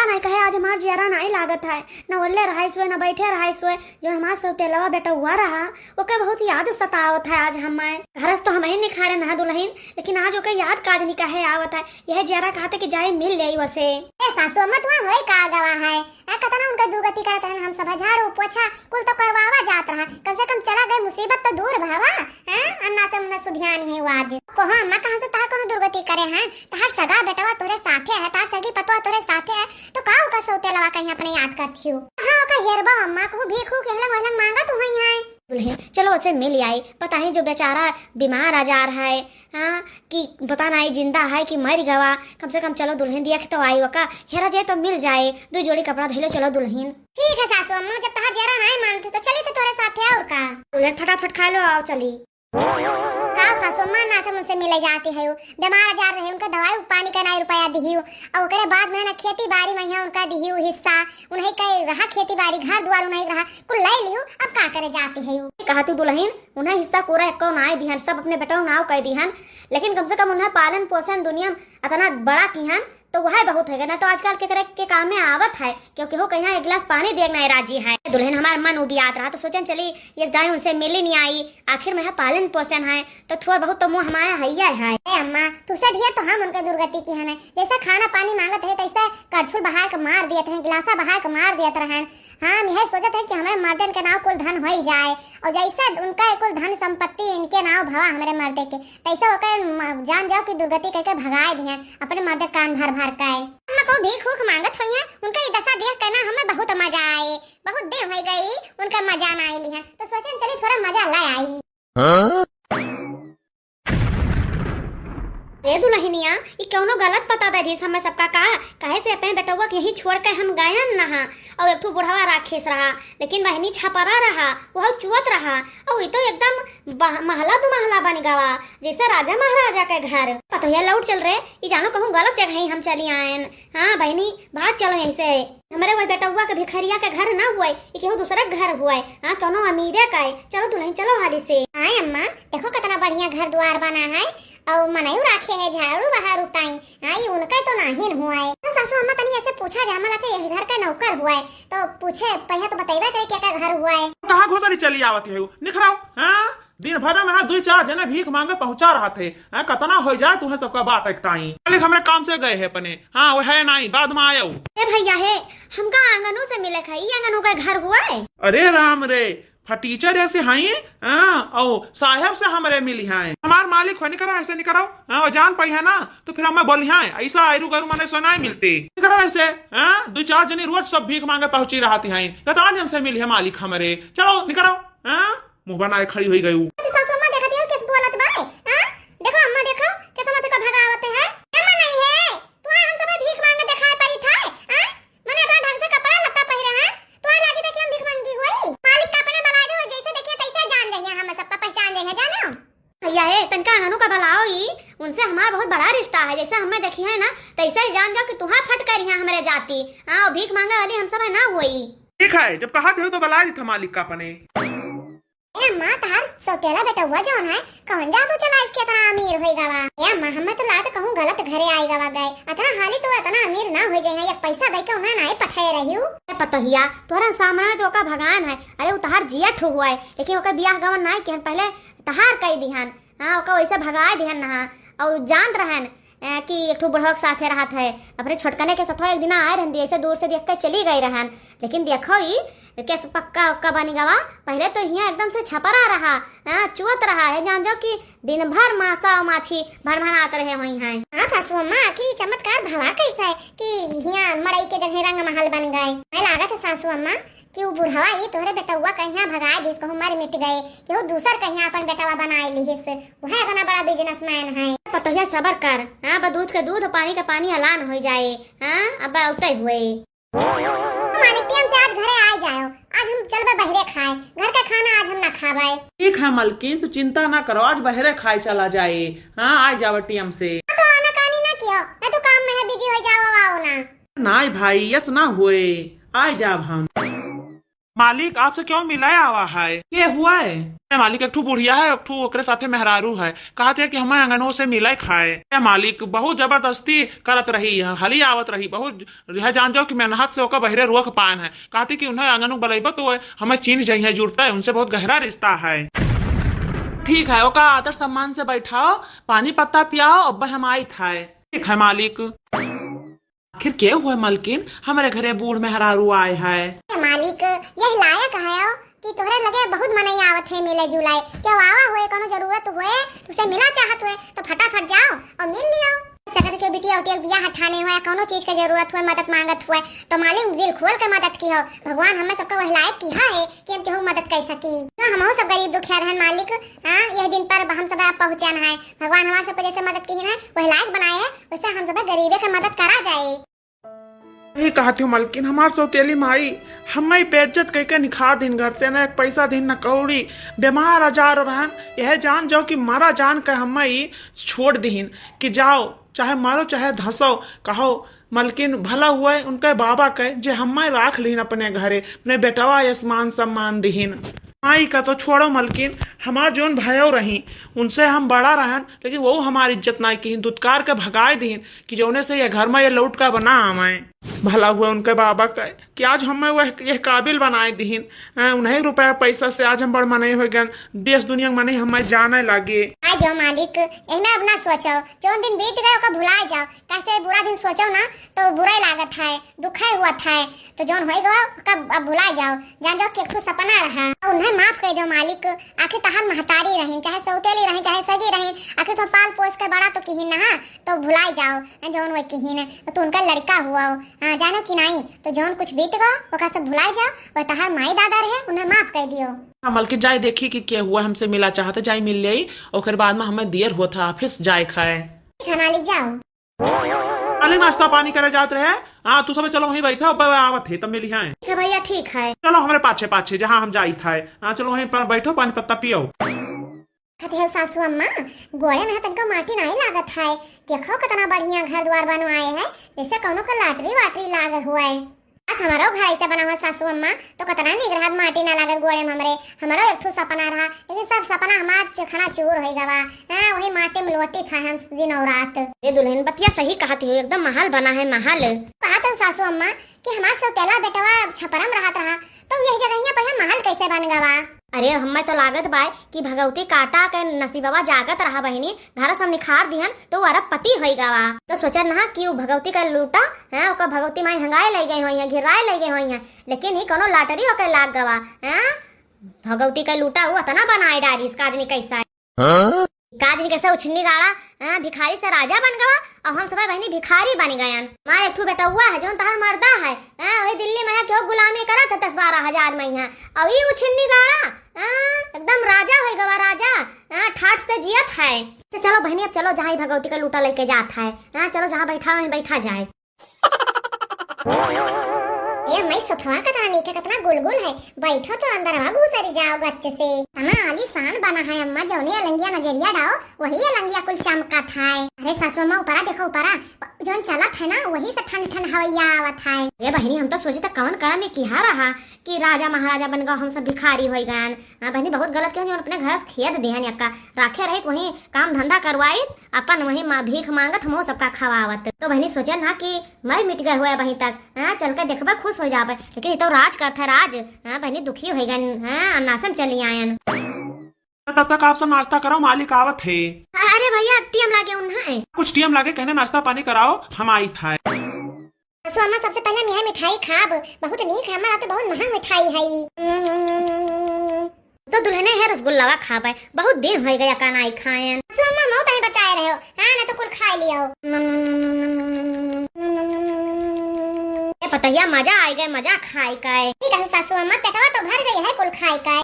नहीं कहे आज हमार जियारा नहीं लागत है, न ओल्ले रहाइस हुए न बैठे रहाइस हुए। जो हमार सौतेलवा बेटा हुआ रहा ओके बहुत याद सतावत है। आज हमें घरस तो हम ही नहीं खा रहे नहा दुल्हन, लेकिन आज ओके याद काज नहीं कहे आवत है। यह जियारा कहते कि जाए मिल ले वसे। ए सासू अम्मा तुम्हां होई का गवा है कतना उनका दुर्गति करत रहन। हम सब झाड़ू पोछा कुल तो करवावा जात रहा, कम से कम चला गए मुसीबत तो दूर भावा हैं। अन्ना से मुन्ना सुधियानी है आज कोहा अम्मा कहां से तार कोनो दुर्गति करे हैं। तार सगा बेटवा तोरे साथे है, तार सगी पतवा तोरे साथे है, तो का ओका सौतेलवा कहीं अपने याद करती हो। हां ओका हेरबा अम्मा को भीखू कहला वहला मांगा तू हई है दुल्हन। चलो उसे मिल आई, पता है जो बेचारा बीमार आजार है, हाँ कि पता नहीं जिंदा है कि मर गवा। कम से कम चलो दुल्हन देख तो आई वका हेरा जाए तो मिल जाए। दो जोड़ी कपड़ा धैलो चलो दुल्हन। ठीक है सासू अम्मा, जब तहार जरा नहीं मानते तो चली थे तोरे साथे और का। दुल्हन फटाफट खा लो आओ चली। काव सासू अम्मा ना से मुझसे मिले जाती है, बीमार जा रहे उनका दवाई पानी का 9 रुपया दिहियो और ओकरे बाद में ना खेती बाड़ी में यहाँ उनका दिहियो हिस्सा उन्हें के रहा खेती बाड़ी घर द्वार उन्हें रहा कुल ले लियो। अब का करे जाती है कहा तू दुल्हन उन्हें हिस्सा कोरा एको ना दिहन, सब अपने बेटा नाव कह दिहन, लेकिन कम से कम उन्हें पालन पोषण दुनिया इतना बड़ा किहन तो वह बहुत है ना। तो आजकल के करे के काम में आवत है, क्योंकि हो कहीं एक गिलास पानी देना राजी है। दुल्हन हमारा मन उबियात रहा तो सोचन चली एक जाए उनसे मिली नहीं आई। आखिर में पालन पोषण है तो थोड़ा बहुत तो मुँह हमारा हैया है। अम्मा तुझसे ढेर तो हम उनके दुर्गति की है, जैसा खाना पानी मांगत है तैसे करछुल बहा के मार दिए थे, गिलासा बहा के मार दिए रहन। हम यह सोचत है कि हमारे मर्दन के नाव कुल धन हो ही जाए और जैसे उनका कुल धन संपत्ति इनके नाव भवा हमारे मर्दे के तैसे होकर जान जाओ कि दुर्गति कहकर भगाए दिए अपने मर्दे कान भर भर के। अम्मा को भीख भूख मांगत हुई है, उनका ये दशा देख कर ना हमें बहुत मजा आए। बहुत दिन हो गई उनका मजा ना आई है तो सोचन चली थोड़ा मजा ला आई। ए दुल्हनिया ये क्यों गलत पता दे रही हमें सबका का काहे से अपने बेटवा के यही छोड़ के हम गायन नहा और एक बुढ़वा राखेस रहा, लेकिन बहनी छपरा रहा वह चुअत रहा और ये तो एकदम महला तो महला बन गवा जैसे राजा महाराजा के घर। पता है लौट चल रहे ये जानो कहूँ गलत जगह ही हम चली आयन। हाँ बहनी भाग चलो यहीं से, हमारे वही बेटा हुआ के भिखरिया के घर ना हुआ ये केहू दूसरा घर हुआ। हाँ कौनो अमीरे का है। चलो दुल्हन चलो हाली से। हाँ अम्मा देखो कितना बढ़िया घर द्वार बना है और मनायू राखे है झाड़ू बहार उताई। हाँ ये उनका तो नहीं हुआ है। सासू अम्मा तनी ऐसे पूछा जा मला के यही घर का नौकर हुआ है तो पूछे पहले तो बताइबा करे क्या घर हुआ है। कहाँ घोसरी चली आवती है निखराओ। हाँ दिन भर में 2-4 जने भीख मांगे पहुंचा रहा थे। कतना हो जाए तुम्हें सबका बात एकताई हमारे काम से गए है अपने। हाँ वो है नहीं बाद में आयो। भैया है हमका आंगनों से मिले खाई आंगनों का घर हुआ है। अरे राम रे फटीचर ऐसे हाई और साहब से हमारे मिली है हमार मालिक हो नहीं करो ऐसे नहीं करो। हाँ जान पाई है ना तो फिर हमें बोली है ऐसा आयरू गरु मने सोना मिलती करो ऐसे। 2-4 जनी रोज सब भीख मांगे पहुंची रहती है कतना जन से मिली है मालिक हमारे। चलो निकलो मुंह बनाए खड़ी हुई गई। सासू अम्मा देखती हो किस बोलत बाय। देखो अम्मा देखो कैसा मत का भगावत है। अम्मा नहीं है तू हम सब भीख मांगे दिखाई पड़ी था। मने अगर ढंग से कपड़ा लत्ता पहरे हैं तो लगी था कि हम भीख मांगी हुई। मालिक का अपने बला दो जैसे देखिए तैसे जान जाइए हम सबका पहचान जाइए जानो। भैया है तनका आंगनों का भलाओ ही उनसे हमारा बहुत बड़ा रिश्ता है। जैसे हमें देखी है ना तैसे ही जान जाओ कि तुम्हारा फट कर यहाँ हमारे जाती। हाँ भीख मांगे वाली हम सब है ना हुई। ठीक है जब कहा थे तो बला था मालिक का अपने। अम्मा तार सौतेला बेटा हुआ जौन है कौन जा तो चला इसके इतना अमीर होई गवा। अम्मा हमें तो लात कहूं गलत घरे आई गवा गए इतना हाली तो इतना अमीर ना हो जाए। एक पैसा दे के उन्हें नहीं पठाए रहियो। पतहिया तोरा सामने तो का भगवान है। अरे उतार जिया ठो हुआ है लेकिन ओका बियाह गवन नहीं के पहले तहार कई दिहन। हाँ ओका वैसे भगाए दिहन ना और जानत रहन कि एक बुढ़वा के साथे रहत है अपने छोटकने के साथ एक दिन आए रहन ऐसे दूर से देख के चली गई रहन। लेकिन देखो ही कैसे पक्का उक्का बनी गवा पहले तो यहाँ एकदम से छपरा रहा चुअत रहा है। जान जाओ कि दिन भर मासा और माछी भर भरात रहे वही है। हाँ सासू अम्मा आखिर चमत्कार भला कैसा है कि यहाँ मड़ई के जगह रंग महल बन गए। मैं लागा था सासू अम्मा कि वो बुढ़वा ही तोहरे बेटा हुआ कहीं भगाए जिसको हमारे मिट गए कि वो दूसर कहीं अपन बेटावा बनाए ली वो है इतना बड़ा बिजनेसमैन है। पतोहिया सबर कर। हाँ दूध के दूध पानी का पानी अलान हो जाए। हाँ अब उतर हुए से आज घरे आ जाओ। आज हम चलबे बहरे खाए घर का खाना आज हम ना खाबाए। ठीक है मलकिन तू चिंता ना करो आज बहरे खाए चला जाए। हाँ आ जाओ टीएम से। तो आना कानी ना कियो मैं तो काम में है बिजी हो जाओ आओ ना। नाई भाई यस ना हुए आ जाब हम। मालिक आपसे क्यों मिलाया हुआ है? ये हुआ है मालिक, एक ठू बुढ़िया है, एक ठू ओकरे साथे मेहरारू है, कहते कि हमें अंगनों से मिले खाए। मालिक बहुत जबरदस्ती करत रही है, हली आवत रही, बहुत यह जान जाओ कि मेहनत से ओकर बहरे रुख पान है। कहती कि उन्हें अंगनों बलेबा तो हमें चीन जाइए, जुड़ता है उनसे, बहुत गहरा रिश्ता है। ठीक है, ओका आदर सम्मान से बैठाओ, पानी पत्ता पियाओ, अब हम आई था। ठीक है मालिक। आखिर क्या हुआ मालकिन, हमारे घरे बूढ़ मेहरारू आए है। मालिक यही लायक है कि तोहरे लगे बहुत मनई आवत है मिले जुलाए, क्या आवा हुए कोनो जरूरत हुए तुसे मिला चाहत हुए तो फटाफट जाओ और मिल लियो। सकत के बिटिया उटिया बियाह हठाने हुए, कोनो चीज के जरूरत हुए, मदद मांगत हुए तो मालिक दिल खोल के मदद की हो। भगवान हमें सबका वही लायक किया है कि हम केहू मदद कर सकी। हम सब गरीब दुखिया रहन मालिक, हां यह दिन पर हम सब पहुंचन है। भगवान हमारे सब जैसे मदद की है वही लायक बनाए है, वैसे हम सब गरीबे के मदद करा जाए। यही कहती हूँ मालकिन, हमार सौतेली माई हमें बेइज्जत कह के निखार दिन घर से, न एक पैसा दिन न कौड़ी, बीमार आजार रहन, यह जान जाओ कि मारा जान के हमें छोड़ दीन कि जाओ चाहे मारो चाहे धसो। कहो मलकिन भला हुआ उनके बाबा के जे हमें राख लीन अपने घरे, अपने बेटवा आसमान सम्मान दीन। माई का तो छोड़ो मलकिन, हमार जोन भयो रही उनसे हम बड़ा रहन, लेकिन वो हमारी इज्जत नहीं की, दुत्कार के भगाए दीन कि जोने से ये घर में ये लौट का बना हमें। भला हुआ उनके बाबा का कि आज हमें वह यह काबिल बनाए दीन, उन्हें रुपया पैसा से आज हम बड़ मने हो गए, देश दुनिया मने हमें जाने लगे। आ जाओ मालिक, इन्हें अब ना सोचो, जो दिन बीत गए ओका भुला जाओ। कैसे बुरा दिन सोचो ना तो बुरा ही लागत है, दुख ही हुआ था, तो जोन हो गया ओका अब भुला जाओ। जान जाओ कि एक सपना रहा, उन्हें माफ कर दो मालिक। आखिर तहार महतारी रही, चाहे सौतेली रही चाहे सगी रही, आखिर तो पाल पोस के बड़ा तो किहिन ना, तो भुला जाओ जोन वो किहिन, तो उनका लड़का हुआ जानो कि नहीं, तो जोन कुछ बीत गो ओका सब भुला जाओ, और तहार माई दादा रहे उन्हें माफ कर दियो। मलकिन जाए देखी कि क्या हुआ, हमसे मिला चाहते जाए मिल गई, और बाद में हमें देर हुआ था ऑफिस जाए खाए। मालिक जाओ मालिक नाश्ता पानी करे जाते रहे। हाँ तू सब चलो वहीं बैठा, आवत है तब मिली है। ठीक है भैया, ठीक है। चलो हमारे पाछे पाछे जहाँ हम जाई था। हाँ चलो वहीं पर बैठो, पानी पत्ता पियो। सासू अम्मा गोरे में तनको माटी नहीं लागत है, देखो कितना बढ़िया घर द्वार बनवाए है, जैसे कोनो का लॉटरी वाटरी लाग हुआ है। आज हमारो घर से बना हुआ सासू अम्मा, तो कितना निगरात माटी ना लागत गोड़े में हमरे। हमारो एक ठो सपना रहा, लेकिन सब सपना हमार चखना चूर हो गवा। हां वही माटी में लोटी खाए हम दिन और रात। ये दुल्हन बतिया सही कहती हो, एकदम महल बना है महल। कहा तो सासू अम्मा कि हमार सौतेला बेटवा छपरम रहत रहा, तो यही जगह पर महल कैसे बन गवा। अरे हमें तो लागत बाय कि भगवती काटा के नसीबवा जागत रहा बहिनी, घर सब निखार दिहन तो अरब पति होई गवा। तो सोचन ना कि वो भगवती का लूटा है, ओका भगवती माई हंगाए ले गई होई है, घिराए ले गई होई है, लेकिन ही कोनो लॉटरी ओके लाग गवा है। भगवती का लूटा हुआ तना बनाए डारी इसका आदमी कैसा है, काजनी कैसे उछनी गाड़ा भिखारी से राजा बन गवा, और हम सब बहनी भिखारी बन गयन। माँ एक ठू बेटा हुआ है जो तहर मर्दा है, वही दिल्ली में है क्यों गुलामी करा था 10-12 हजार में है, और ये उछनी गाड़ा एकदम राजा हो गवा, राजा ठाट से जियत है। तो चलो बहनी अब चलो जहाँ भगवती का लूटा लेके जाता है, चलो जहाँ बैठा वहीं बैठा जाए। ये मैं सुथवा का रानी का कितना गुलगुल है, बैठो तो अंदर आ घुसरी जाओ गच्चे से। हमारा आलीशान बना है अम्मा, जौनी अलंगिया नजरिया डाओ वही अलंगिया कुल चमका था। अरे सासू माँ ऊपरा देखो, ऊपरा जोन चलत है ना वही से ठंड ठंड हवैया आवत है। ये बहनी हम तो सोचे था कौन करा में किहा रहा कि राजा महाराजा बन गए, हम सब भिखारी हो गए। बहनी बहुत गलत क्यों, अपने घर खेत दिहन यक्का राखे रहित, वही काम धंधा करवाई, अपन वही भीख मांगत हम सबका खवावत। तो बहनी सोचे ना कि मर मिट गए हुए वहीं तक, चल के देखबा खुश हो जाबे, लेकिन ये तो राज करता राज। बहनी दुखी हो गए, नासम चली आयन। तब तक आप सब नाश्ता कराओ, मालिक आवत है। अरे भैया टीएम लागे उन्हें कुछ टीएम लागे, कहने नाश्ता पानी कराओ, हम आई था। सासू अम्मा सबसे पहले मैं मिठाई खाब, बहुत नीक है, हमारा तो बहुत महंग मिठाई है। तो दुल्हने है रसगुल्ला खाबे, बहुत दिन हो गया का नहीं खाएन। सासू अम्मा मौत नहीं बचाए रहे हो, ना तो कुल खा लियो। पतैया मजा आ गए, मजा खाए काए। ठीक है सासू अम्मा, पेटवा तो भर गई है कुल खाए का।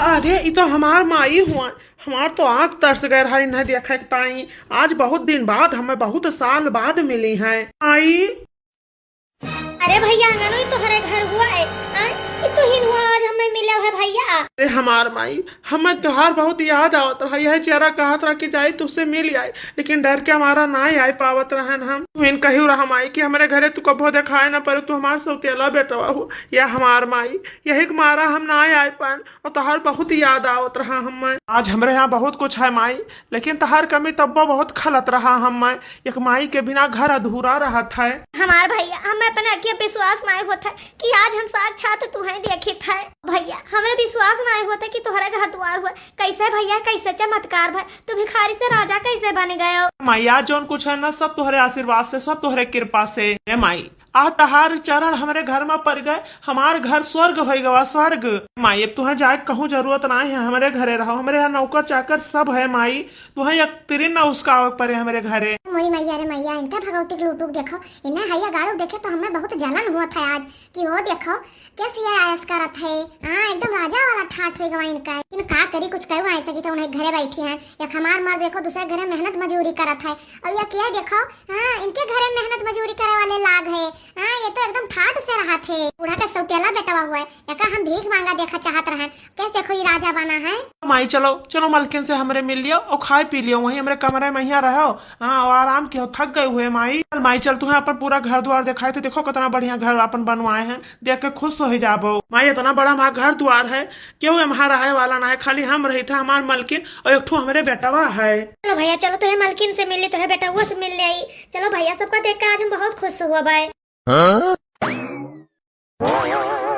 अरे ये तो हमार माई हुआ, हमार तो आँख तरस गए रहा इन्हें देखा ताई। आज बहुत दिन बाद, हमें बहुत साल बाद मिली है आई। अरे भैया तो हरे घर हुआ है, तो ही हुआ आज हमें मिले है भैया। अरे हमार माई, हमें त्योहार बहुत याद आवत रहा, यह चेहरा कहत रहा कि जाए तुझसे मिल आए, लेकिन डर के हमारा ना आए पावत रहन हम। तू इन कही रहा माई कि हमारे घरे तू कबो दिखाए ना पर तू हमार सौतेला बेटवा हो, या हमार माई यही के मारा हम ना आए पान, और तोहार बहुत याद आवत रहा हमें। आज हमारे यहाँ बहुत कुछ है माई, लेकिन तोहार कमी तब्बो बहुत खलत रहा हमें, एक माई के बिना घर अधूरा रहत है। हमार भैया हमें अपने अखिया विश्वास नहीं होता कि आज हम साक्षात तुम्हें देखे थे। भैया हमें विश्वास नहीं होता कि तुम्हारे घर द्वार हुआ। कैसे भैया, कैसे चमत्कार भाई, तू भिखारी से राजा कैसे बन गए हो? माइया जोन कुछ है ना सब तुम्हारे आशीर्वाद से, सब तुम्हारे कृपा से। ए माई आ तहार चरण हमारे घर में पड़ गए, हमार घर स्वर्ग हो गवा, स्वर्ग। माई अब तुम्हें जाए कहूँ जरूरत नहीं है, हमारे घरे रहो, हमारे यहाँ नौकर चाकर सब है माई, तुम्हें एक तिरिन ना उसका आवक पड़े हमारे घरे। मोरी मैया रे मैया, इनका भगवती के लूटूक देखो, इन्हें हैया गाड़ू देखे तो हमें बहुत जलन हुआ था आज कि वो देखो कैसे ये आयस करत है। हाँ एकदम राजा वाला ठाठ हो गवा इनका। इन का करी कुछ करू ऐसा कि तो उन्हें घरे बैठी है, या हमार मर देखो दूसरे घरे मेहनत मजूरी करत है, और या क्या देखो हाँ इनके घरे मेहनत मजूरी करे वाले लाग है। हाँ ये तो एकदम ठाठ से रहा थे, बूढ़ा का सौतेला बेटवा हुआ है, या हम भीख मांगा देखा चाहत रहे, कैसे देखो ये राजा बना है। माई चलो चलो मलकिन से हमारे मिल लियो और खाए पी लियो, वहीं हमारे कमरे में यहाँ रहो। हाँ और आराम कियो, थक गए हुए माई। चल माई चल, तुम्हें अपन पूरा घर द्वार दिखाए थे, देखो कितना बढ़िया घर अपन बनवाए हैं, देख के खुश हो जाबो। माई इतना बड़ा हमारा घर द्वार है, क्यों हमारा रहे वाला ना है, खाली हम रही थे, हमार मलकिन और एक ठो हमारे बेटवा है। चलो भैया चलो, तुम्हें मलकिन से मिलने, तुम्हें बेटा हुआ से मिलने आई। चलो भैया सबका देख कर आज हम बहुत खुश हुआ भाई।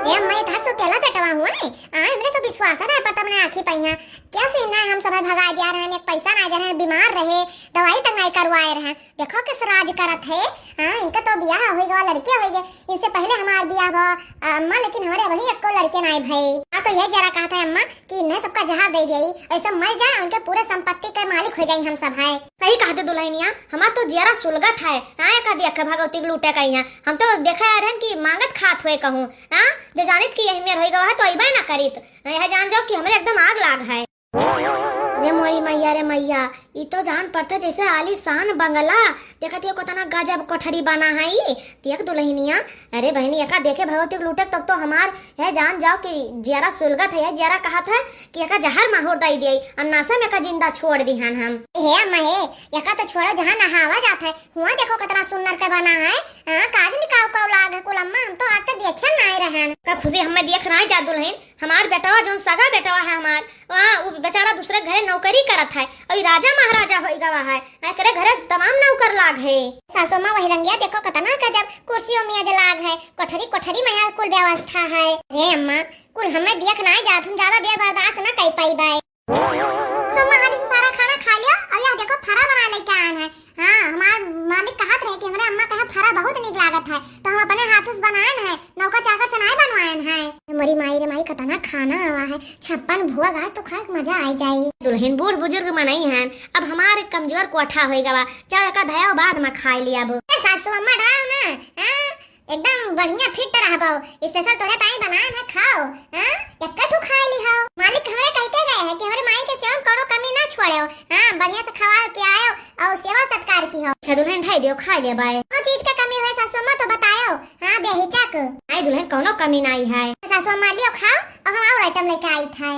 ये मैं इधर सौतेला बेटवा हुआ है, हमरे तो विश्वास है पता मैंने आंखें पाई हैं, क्या सीन है हम सब भगा दिया रहे, एक पैसा ना दे रहे, बीमार रहे, दवाई तक नहीं करवाए रहे, देखो किस राज करत है। हाँ इनका तो ब्याह हो गया, लड़के हो गए, इनसे पहले हमारा ब्याह हुआ अम्मा, लेकिन हमारे वही एक को लड़के नहीं भाई। हाँ तो ये जरा कहता है अम्मा कि इन्हें सबका जहर दे दी, ऐसा मर जाए, उनके पूरे संपत्ति के मालिक हो जाए हम सब है। सही कहते दुल्हनिया, हमारा तो जरा सुलगत है। हाँ का देख भगवती लूटे का यहाँ हम तो देखा रहे कि मांगत खात हुए कहूँ। हाँ जो जानित की यही मेर होगा है तो अबे ना करित, यह जान जाओ कि हमारे एकदम आग लाग है। अरे मोई मैया रे मैया, ये तो जान पड़ता जैसे आलीशान बंगला, देखा थी कितना गजब कोठरी बना है ये, देख दुल्हनिया। अरे बहनी एका देखे भगवती लूटे तब तो हमार है जान जाओ कि जरा सुलगत है, जरा कहा था कि एका जहर माहौर दई दिए, अन्नासा में का जिंदा छोड़ दी हन हम। हे अम्मा हे, एका तो छोड़ो जहाँ नहावा जाता है, हुआ देखो कितना सुंदर का बना है। हाँ काज निकाल को लाग है कुल अम्मा, हम तो आके देखे नहीं रहे। का खुशी हमें देख रहा है जा दुल्हन, हमार बेटवा जो सगा बेटवा है हमार, वहाँ वो बेचारा दूसरे घरे नौकरी करत है, और राजा महाराजा हो गवा है, करे घरे तमाम नौकर लाग है। सासू माँ वही रंगिया देखो कितना गजब कुर्सियों मेज लाग है, कोठरी कोठरी में यहाँ कुल व्यवस्था है। हे अम्मा कुल हमें देख नहीं जात, हम ज्यादा देर बर्दाश्त न कर पाई बाय। सोमा हाली से सारा खाना खा लिया, और यहाँ देखो फरा बना लेके आए हैं। हाँ हमार मालिक कहत रहे कि हमारे अम्मा कहे फरा बहुत निक लागत है, तो हम अपने हाथ से बनाए हैं, नौकर चाकर से नहीं बनवाए हैं। मोरी माई रे माई कितना खाना आवा है, 56 भुआ गाय तो खाए मजा आ जाए। दुल्हन बूढ़ बुजुर्ग में नहीं है, अब हमारे कमजोर कोठा हो गवा, चल का धया बाद में खा लिया। अब सासू अम्मा ढाओ ना, एकदम बढ़िया फिट रहबो, स्पेशल तोरे ताई बनाए है, खाओ। हां एकठू खा ली हो, मालिक हमरे कहते गए हैं कि हमारे माई के सेवा करो, कमी ना छोड़ो। हां बढ़िया से खवाओ पियाओ और सेवा सत्कार की हो। दुल्हन ढाई दियो खा ले बाय। कौन चीज का कमी है सासू अम्मा तो बताओ। हां बेहिचक आई दुल्हन कोनो कमी नहीं है। सासू अम्मा लियो खाओ, और हम और आइटम लेके आई था।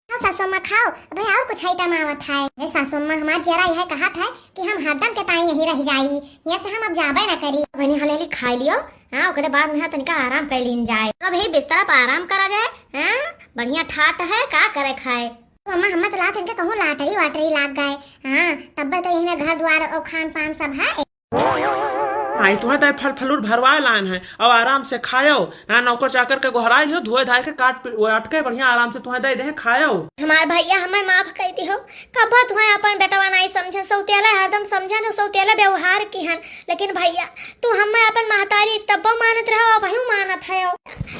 सासू अम्मा खाओ, भाई और कुछ आइटम आवत है। सासू अम्मा हमार जरा यह कहा था कि हम हरदम के ताई यही रह जाई, यहाँ से हम अब जाबे न करी। बनी हलेली खा लियो, हाँ ओकरे बाद में तनिका आराम कर लीन जाए, अब यही बिस्तर पर आराम करा जाए। हाँ बढ़िया ठाट है, का करे खाए। तो अम्मा हमें तो लात इनके कहूँ लाटरी वाटरी लाग गए। हाँ तब तो यही में घर द्वार और खान पान सब है। आई तुम्हें तो फल फलूर भरवाए लाइन है, और आराम से खाओ। हाँ नौकर चाकर के गोहराई हो, धोए धाए के काट के बढ़िया आराम से तुम्हें दे दे खाओ। हमार भैया हमें माफ कर दी हो, कब तुम्हें अपन बेटवा नहीं समझे, सौतेला हरदम समझे न, सौतेला व्यवहार की हन, लेकिन भैया तू हमें अपन महतारी तब्बो मानत रहो, वही मानत है।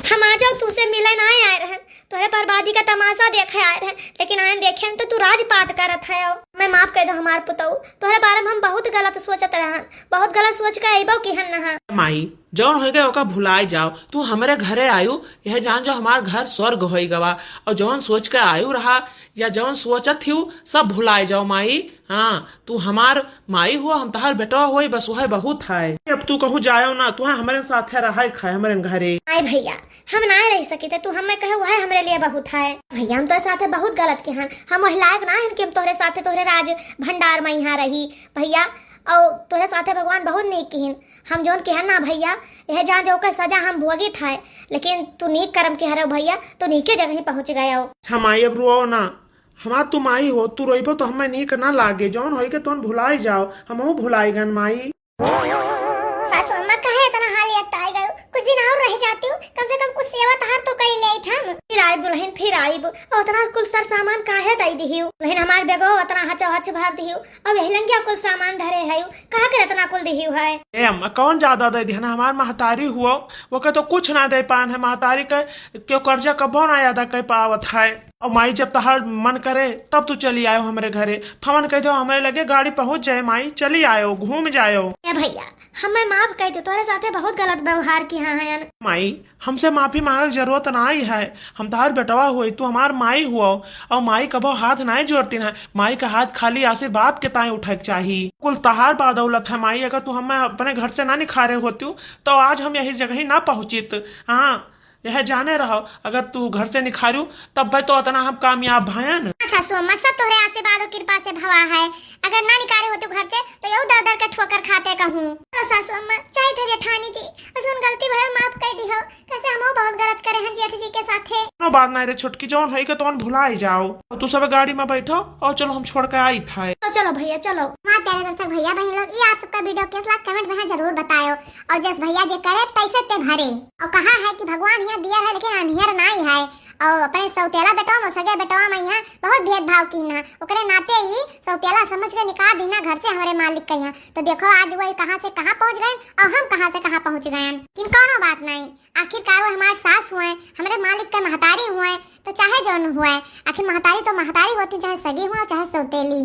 हम आ जाओ तुझसे मिले ना आए रहे, तोहरे बर्बादी का तमाशा देखे आए रहे, लेकिन आए देखे तो तू राजपाट करत है। मैं माफ कर दो हमार पुतऊ, तोहरे बारे में हम बहुत गलत सोचत रहन, बहुत गलत सोच के अइबो केहन नहा। माई जौन हो गए ओका भुलाए जाओ, तू हमारे घरे आयु यह जान जो हमार घर स्वर्ग हो गवा, और जौन सोच के आयु रहा या जौन सोचत थी सब भुलाए जाओ माई। हाँ तू हमार माई हुआ, हम तहार बेटा हुई, बस वह बहुत है। अब तू कहूँ जायो ना, तू हमारे साथ रहा खाए हमारे घरे। आई भैया हम ना रह सके थे, तू हमें कहे वह हमरे लिए बहुत है। भैया हम तोरे साथे बहुत गलत के हैं, हम वही लायक ना है कि हम तोहरे साथे तोहरे राज भंडार में यहाँ रही भैया। और तोहरे साथे भगवान बहुत नीक किहन, हम जौन केहन ना भैया यह जान जो का सजा हम भोगित है, लेकिन तू नीक कर्म के हरे भैया, तू नीके जगह ही पहुँच गया हो। अच्छा माई अब रो ना, हमार तू माई हो, तू रोइबो तो हमें नीक ना लागे, जौन हो के तुम भुलाए जाओ, हम भुलाई गन माई। सासू अम्मा कहे इतना हाल एकटाई गयो, कुछ दिन और रह जाती हूँ, कम से कम कुछ सेवा तहार तो कई ले हम। फिर आइब दुल्हन, फिर आइब, और उतना कुल सर सामान काहे दई दिहियो, लेकिन हमार बेगो उतना हचो हच भर दिहियो, अब यही लंगिया कुल सामान धरे है, कहा के इतना कुल दिहियो है। ए अम्मा कौन ज्यादा दे दिया ना, हमार महतारी हुआ वो के तो कुछ ना दे पान है, महतारी के क्यों कर्जा कबो ना यादा कह पावत है। और माई जब तहार मन करे तब तू चली आयो हमारे घरे, फोन कह दो हमारे लगे गाड़ी पहुंच जाए, माई चली आयो घूम जायो। ए भैया हमें माफ कर दो, तोरे साथे बहुत गलत व्यवहार किया है। माई हमसे माफी मांगे जरूरत नहीं है, हम तहार बेटवा हुई, तू हमार माई हुआ, और माई कबो हाथ नहीं जोड़ती है, माई का हाथ खाली आशीर्वाद के ताई उठे चाहिए, कुल तहार बादौलत है माई। अगर तू हमें अपने घर से ना निखारे होती तो आज हम यही जगह ही ना पहुंचित। हाँ यह जाने रहो, अगर तू घर से निखारू तब भाई तो उतना हम कामयाब भयन। सासू अम्मा सब तोहरे आशीर्वाद और कृपा से भवा है, अगर ना निकाले होते घर से तो यू दर दर के ठोकर खाते कहूँ। सासू अम्मा चाहे थे जेठानी जी सुन गलती भर माफ कर दिहो, कैसे हम बहुत गलत करे हैं जेठ जी के साथे। नो बात नहीं रे छोटकी, जौन है के तो भुलाई जाओ, तू सब गाड़ी में बैठो और चलो हम छोड़ के आई था। तो चलो भैया चलो। हाँ प्यारे दर्शक भैया बहन लोग, ये आप सबका वीडियो कैसा लगा कमेंट में जरूर बताओ, और जस भैया जे करे तैसे ते भरे, और कहा है कि भगवान यहाँ दिया है लेकिन अनहियर नहीं है, और अपने सौतेला बेटवा में सगे बेटवा में यहाँ बहुत भेदभाव की ना, ओकरे नाते ही सौतेला समझ के निकाल दीना घर से हमारे मालिक के यहाँ। तो देखो आज वो कहाँ से कहाँ पहुँच गए और हम कहाँ से कहाँ पहुँच गए, किन कोनो बात नहीं, आखिरकार वो हमारे सास हुए, हमारे मालिक के महतारी हुए, तो चाहे जौन हुए, आखिर महतारी तो महतारी होती, चाहे सगी हुआ चाहे सौतेली।